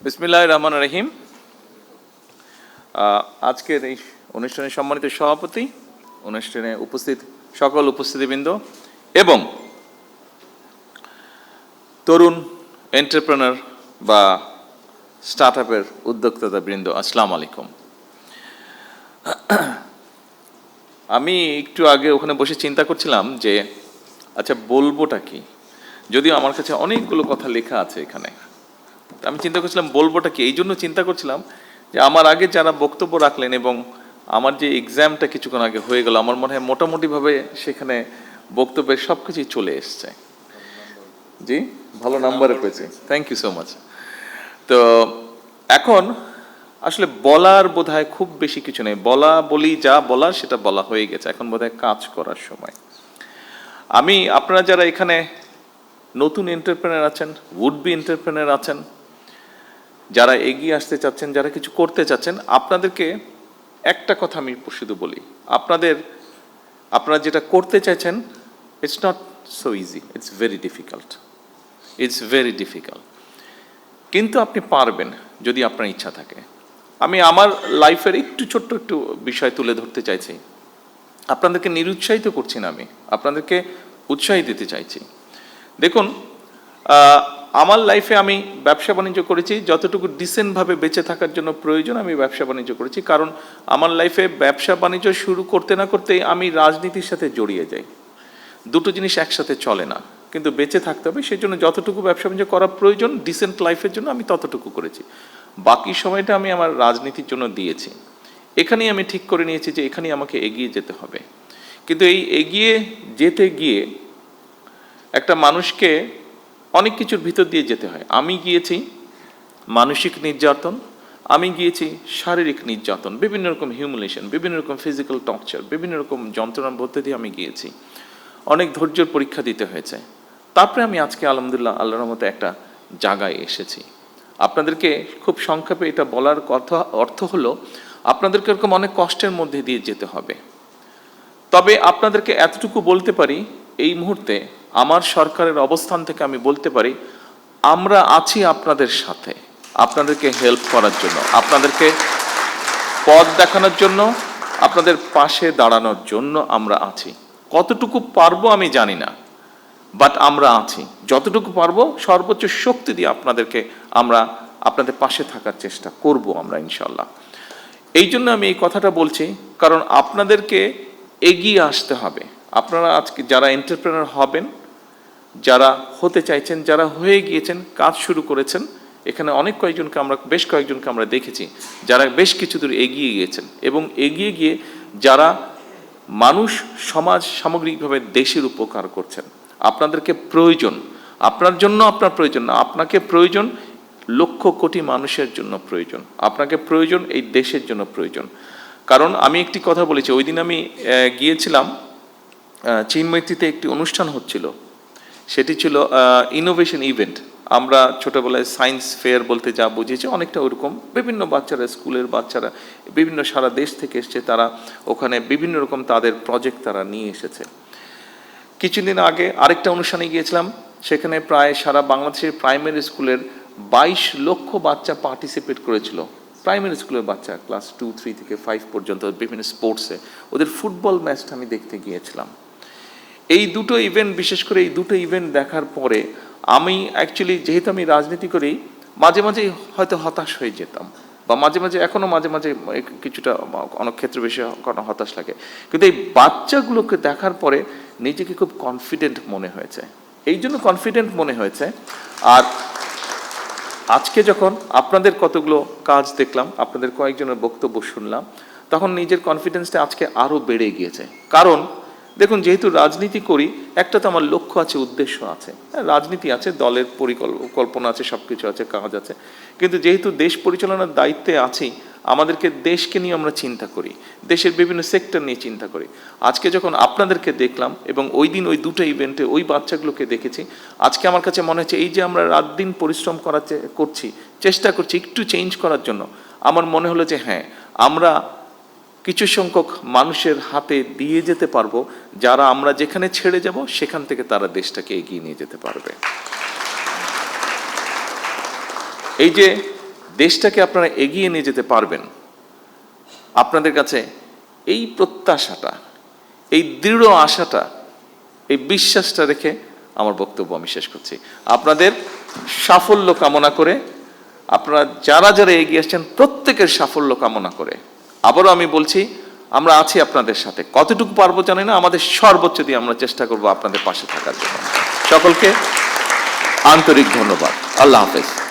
বিসমিল্লাহির রহমানির রহিম। আজকের এই অনুষ্ঠানের সম্মানিত সভাপতি, অনুষ্ঠানে উপস্থিত সকল উপস্থিতিবৃন্দ এবং তরুণ এন্টারপ্রেনার বা স্টার্ট আপের উদ্যোক্তাবৃন্দ, আসসালামু আলাইকুম। আমি একটু আগে ওখানে বসে চিন্তা করছিলাম যে আচ্ছা বলবোটা কি, যদিও আমার কাছে অনেকগুলো কথা লেখা আছে এখানে। আমি চিন্তা করছিলাম বলবোটা কি, এই জন্য চিন্তা করছিলাম যে আমার আগে যারা বক্তব্য রাখলেন এবং আমার যে এক্সামটা কিছুক্ষণ আগে হয়ে গেল, আমার মনে হয় মোটামুটিভাবে সেখানে বক্তব্যের সব কিছুই চলে এসছে। জি, ভালো নাম্বারে পেয়েছি, থ্যাংক ইউ সো মাচ। তো এখন আসলে বলার বোধহয় খুব বেশি কিছু নেই, বলি যা বলার সেটা বলা হয়ে গেছে, এখন বোধহয় কাজ করার সময়। আপনারা যারা এখানে নতুন এন্টারপ্রেনার আছেন, উড বি এন্টারপ্রেনার আছেন, যারা এগিয়ে আসতে চাচ্ছেন, যারা কিছু করতে চাচ্ছেন, আপনাদেরকে একটা কথা আমি শুধু বলি, আপনারা যেটা করতে চাইছেন, it's not so easy, it's very difficult, কিন্তু আপনি পারবেন যদি আপনার ইচ্ছা থাকে। আমি আমার লাইফের ছোট্ট একটু বিষয় তুলে ধরতে চাইছি। আপনাদেরকে নিরুৎসাহিত করছি না, আমি আপনাদেরকে উৎসাহ দিতে চাইছি। দেখুন, আমার লাইফে আমি ব্যবসা বাণিজ্য করেছি, যতটুকু ডিসেন্টভাবে বেঁচে থাকার জন্য প্রয়োজন আমি ব্যবসা বাণিজ্য করেছি। কারণ আমার লাইফে ব্যবসা বাণিজ্য শুরু করতে না করতেই আমি রাজনীতির সাথে জড়িয়ে যাই। দুটো জিনিস একসাথে চলে না, কিন্তু বেঁচে থাকতে হবে, সেই জন্য যতটুকু ব্যবসা বাণিজ্য করা প্রয়োজন ডিসেন্ট লাইফের জন্য আমি ততটুকু করেছি, বাকি সময়টা আমি আমার রাজনীতির জন্য দিয়েছি। এখানেই আমি ঠিক করে নিয়েছি যে এখানেই আমাকে এগিয়ে যেতে হবে। কিন্তু এই এগিয়ে যেতে গিয়ে একটা মানুষকে অনেক কিছুর ভিতর দিয়ে যেতে হয়। আমি গিয়েছি মানসিক নির্যাতন, আমি গিয়েছি শারীরিক নির্যাতন, বিভিন্ন রকম হিউমিলিয়েশন, বিভিন্ন রকম ফিজিক্যাল টর্চার, বিভিন্ন রকম যন্ত্রণার মধ্যে দিয়ে আমি গিয়েছি। অনেক ধৈর্যের পরীক্ষা দিতে হয়েছে। তারপরে আমি আজকে আলহামদুলিল্লাহ আল্লাহর রহমতে একটা জায়গায় এসেছি। আপনাদেরকে খুব সংক্ষেপে এটা বলার কথা অর্থ হলো, আপনাদেরকে এরকম অনেক কষ্টের মধ্যে দিয়ে যেতে হবে। তবে আপনাদেরকে এতটুকু বলতে পারি, এই মুহূর্তে আমার সরকারের অবস্থান থেকে আমি বলতে পারি, আমরা আছি আপনাদের সাথে, আপনাদেরকে হেল্প করার জন্য, আপনাদেরকে পথ দেখানোর জন্য, আপনাদের পাশে দাঁড়ানোর জন্য আমরা আছি। কতটুকু পারবো আমি জানি না, বাট আমরা আছি। যতটুকু পারবো সর্বোচ্চ শক্তি দিয়ে আপনাদের পাশে থাকার চেষ্টা করব আমরা ইনশাল্লাহ। এই জন্য আমি এই কথাটা বলছি, কারণ আপনাদেরকে এগিয়ে আসতে হবে। আপনারা আজকে যারা এন্টারপ্রেনার হবেন, যারা হতে চাইছেন, যারা হয়ে গিয়েছেন, কাজ শুরু করেছেন, এখানে বেশ কয়েকজনকে আমরা দেখেছি যারা বেশ কিছু দূর এগিয়ে গিয়েছেন, এবং এগিয়ে গিয়ে যারা মানুষ, সমাজ, সামগ্রিকভাবে দেশের উপকার করছেন। আপনাদেরকে প্রয়োজন, আপনার জন্য আপনার প্রয়োজন না, আপনাকে প্রয়োজন লক্ষ কোটি মানুষের জন্য প্রয়োজন, আপনাকে প্রয়োজন এই দেশের জন্য প্রয়োজন। কারণ আমি একটি কথা বলেছি, ওই দিন আমি গিয়েছিলাম চিনমৈত্রীতে, একটি অনুষ্ঠান হচ্ছিল, সেটি ছিল ইনোভেশন ইভেন্ট। আমরা ছোটবেলায় সায়েন্স ফেয়ার বলতে যা বুঝিয়েছি, অনেকটা ওরকম। বিভিন্ন বাচ্চারা, স্কুলের বাচ্চারা বিভিন্ন সারা দেশ থেকে এসছে, তারা ওখানে বিভিন্ন রকম তাদের প্রজেক্ট তারা নিয়ে এসেছে। কিছুদিন আগে আরেকটা অনুষ্ঠানে গিয়েছিলাম, সেখানে প্রায় সারা বাংলাদেশের প্রাইমারি স্কুলের 22 লক্ষ বাচ্চা পার্টিসিপেট করেছিল। প্রাইমারি স্কুলের বাচ্চা, ক্লাস 2, 3 থেকে 5 পর্যন্ত বিভিন্ন স্পোর্টসে। ওদের ফুটবল ম্যাচটা আমি দেখতে গিয়েছিলাম। এই দুটো ইভেন্ট, বিশেষ করে এই দুটো ইভেন্ট দেখার পরে আমি অ্যাকচুয়ালি, যেহেতু আমি রাজনীতি করি, মাঝে মাঝে হয়তো হতাশ হয়ে যেতাম, বা মাঝে মাঝে এখনও মাঝে মাঝে কিছুটা অনেক ক্ষেত্রে বেশি হতাশ লাগে। কিন্তু এই বাচ্চাগুলোকে দেখার পরে নিজেকে খুব কনফিডেন্ট মনে হয়েছে। এই জন্য কনফিডেন্ট মনে হয়েছে। আর আজকে যখন আপনাদের কতগুলো কাজ দেখলাম, আপনাদের কয়েকজনের বক্তব্য শুনলাম, তখন নিজের কনফিডেন্সটা আজকে আরও বেড়ে গিয়েছে। কারণ দেখুন, যেহেতু রাজনীতি করি, একটা তো আমার লক্ষ্য আছে, উদ্দেশ্য আছে। রাজনীতি আছে, দলের পরিকল্পনা আছে, সব কিছু আছে, কাজ আছে। কিন্তু যেহেতু দেশ পরিচালনার দায়িত্বে আছি, আমাদেরকে দেশকে নিয়ে আমরা চিন্তা করি, দেশের বিভিন্ন সেক্টর নিয়ে চিন্তা করি। আজকে যখন আপনাদেরকে দেখলাম, এবং ওই দিন ওই দুটো ইভেন্টে ওই বাচ্চাগুলোকে দেখেছি, আজকে আমার কাছে মনে হচ্ছে এই যে আমরা রাত দিন পরিশ্রম করছি, চেষ্টা করছি একটু চেঞ্জ করার জন্য, আমার মনে হলো যে হ্যাঁ, আমরা কিছু সংখ্যক মানুষের হাতে দিয়ে যেতে পারবো, যারা আমরা যেখানে ছেড়ে যাব সেখান থেকে তারা দেশটাকে এগিয়ে নিয়ে যেতে পারবে। এই যে দেশটাকে আপনারা এগিয়ে নিয়ে যেতে পারবেন, আপনাদের কাছে এই প্রত্যাশাটা, এই দৃঢ় আশাটা, এই বিশ্বাসটা রেখে আমার বক্তব্য আমি শেষ করছি। আপনাদের সাফল্য কামনা করে, আপনারা যারা যারা এগিয়ে আসছেন প্রত্যেকের সাফল্য কামনা করে, আবারও আমি বলছি, আমরা আছি আপনাদের সাথে। কতটুকু পারবো জানি না, আমাদের সর্বোচ্চ দিয়ে আমরা চেষ্টা করব আপনাদের পাশে থাকার জন্য। সকলকে আন্তরিক ধন্যবাদ। আল্লাহ হাফেজ।